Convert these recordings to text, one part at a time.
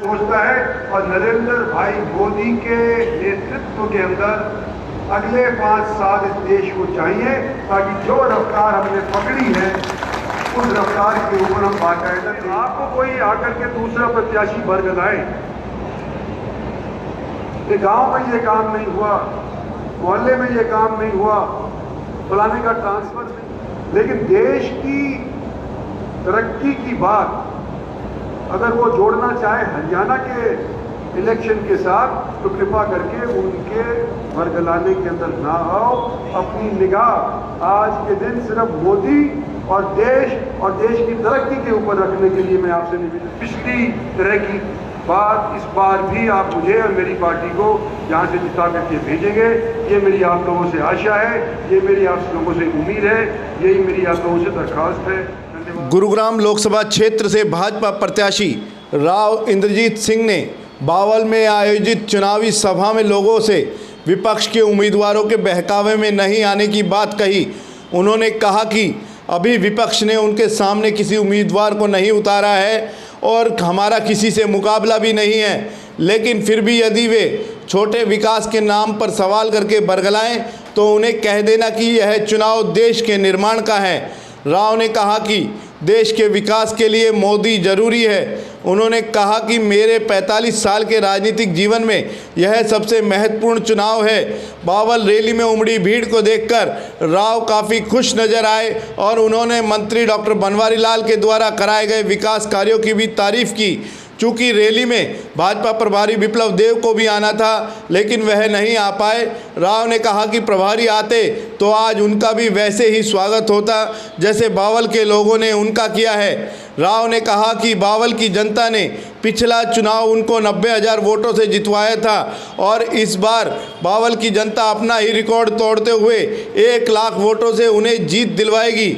सोचता है और नरेंद्र भाई मोदी के नेतृत्व के अंदर अगले 5 साल इस देश को चाहिए ताकि जो रफ्तार हमने पकड़ी है उस रफ्तार के ऊपर हम बाकायदा। आपको कोई आकर के दूसरा प्रत्याशी बरगलाए कि गांव में ये काम नहीं हुआ, मोहल्ले में ये काम नहीं हुआ, फलाने का ट्रांसफर नहीं, लेकिन देश की तरक्की की बात अगर वो जोड़ना चाहे हरियाणा के इलेक्शन के साथ तो कृपा करके उनके बरगलाने के अंदर ना आओ। अपनी निगाह आज के दिन सिर्फ मोदी और देश की तरक्की के ऊपर रखने के लिए मैं आपसे निवेदन, पिछली तरह की बात इस बार भी आप मुझे और मेरी पार्टी को यहाँ से जिता करके भेजेंगे, ये मेरी आप लोगों से आशा है, ये मेरी आप लोगों से उम्मीद है, यही मेरी आप लोगों से दरख्वास्त है। गुरुग्राम लोकसभा क्षेत्र से भाजपा प्रत्याशी राव इंद्रजीत सिंह ने बावल में आयोजित चुनावी सभा में लोगों से विपक्ष के उम्मीदवारों के बहकावे में नहीं आने की बात कही। उन्होंने कहा कि अभी विपक्ष ने उनके सामने किसी उम्मीदवार को नहीं उतारा है और हमारा किसी से मुकाबला भी नहीं है, लेकिन फिर भी यदि वे छोटे विकास के नाम पर सवाल करके बरगलाएं तो उन्हें कह देना कि यह चुनाव देश के निर्माण का है। राव ने कहा कि देश के विकास के लिए मोदी जरूरी है। उन्होंने कहा कि मेरे 45 साल के राजनीतिक जीवन में यह सबसे महत्वपूर्ण चुनाव है। बावल रैली में उमड़ी भीड़ को देखकर राव काफ़ी खुश नजर आए और उन्होंने मंत्री डॉक्टर बनवारी लाल के द्वारा कराए गए विकास कार्यों की भी तारीफ की। चूँकि रैली में भाजपा प्रभारी विप्लव देव को भी आना था लेकिन वह नहीं आ पाए। राव ने कहा कि प्रभारी आते तो आज उनका भी वैसे ही स्वागत होता जैसे बावल के लोगों ने उनका किया है। राव ने कहा कि बावल की जनता ने पिछला चुनाव उनको 90,000 वोटों से जितवाया था और इस बार बावल की जनता अपना ही रिकॉर्ड तोड़ते हुए 1 लाख वोटों से उन्हें जीत दिलवाएगी।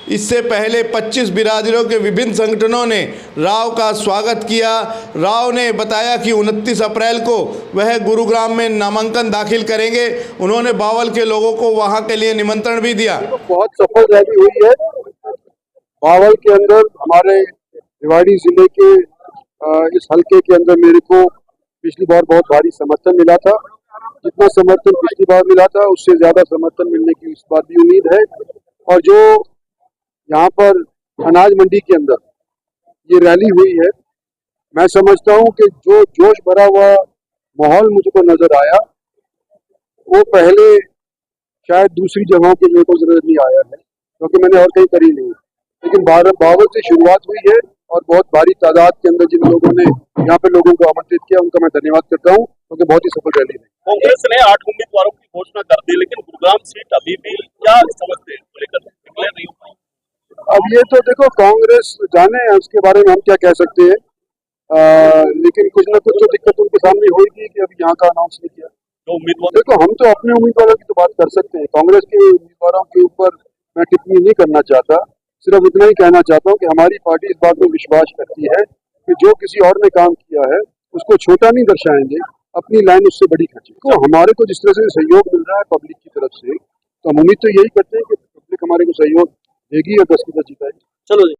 इससे पहले 25 बिरादरों के विभिन्न संगठनों ने राव का स्वागत किया। राव ने बताया कि 29 अप्रैल को वह गुरुग्राम में नामांकन दाखिल करेंगे। उन्होंने बावल के लोगों को वहां के लिए निमंत्रण भी दिया। बहुत सफल रैली हुई है बावल के अंदर। हमारे रेवाड़ी जिले के इस हल्के के अंदर मेरे को पिछली बार बहुत भारी समर्थन मिला था। जितना समर्थन पिछली बार मिला था उससे ज्यादा समर्थन मिलने की इस बार भी उम्मीद है। और जो यहाँ पर अनाज मंडी के अंदर ये रैली हुई है, मैं समझता हूँ कि जो जोश भरा हुआ माहौल मुझको नजर आया वो पहले शायद दूसरी जगहों के मेरे को जरूरत नहीं आया है, क्योंकि मैंने और कहीं करी नहीं। लेकिन बावल से शुरुआत हुई है और बहुत भारी तादाद के अंदर जिन लोगों ने यहाँ पे लोगों को आमंत्रित किया उनका मैं धन्यवाद करता हूँ, क्योंकि बहुत ही सफल रैली है। कांग्रेस ने 8 उम्मीदवारों की घोषणा कर दी, लेकिन गुरुग्राम सीट अभी भी क्या समझते हैं लेकर डिक्लेयर नहीं हो पाई? अब ये तो देखो कांग्रेस जाने, उसके बारे में हम क्या कह सकते हैं, लेकिन कुछ ना कुछ तो दिक्कत उनके सामने होगी कि अभी यहाँ का अनाउंस नहीं किया। तो उम्मीदवार देखो हम तो अपने उम्मीदवारों की तो बात कर सकते हैं, कांग्रेस के उम्मीदवारों के ऊपर मैं टिप्पणी नहीं करना चाहता। सिर्फ इतना ही कहना चाहता हूँ कि हमारी पार्टी इस बात में विश्वास करती है कि जो किसी और ने काम किया है उसको छोटा नहीं दर्शाएंगे, अपनी लाइन उससे बड़ी खींचेंगे। तो हमारे को जिस तरह से सहयोग मिल रहा है पब्लिक की तरफ से, तो हम उम्मीद तो यही करते हैं कि पब्लिक हमारे को सहयोग देगी और 10 की 10 जिताएगी। चलो जी।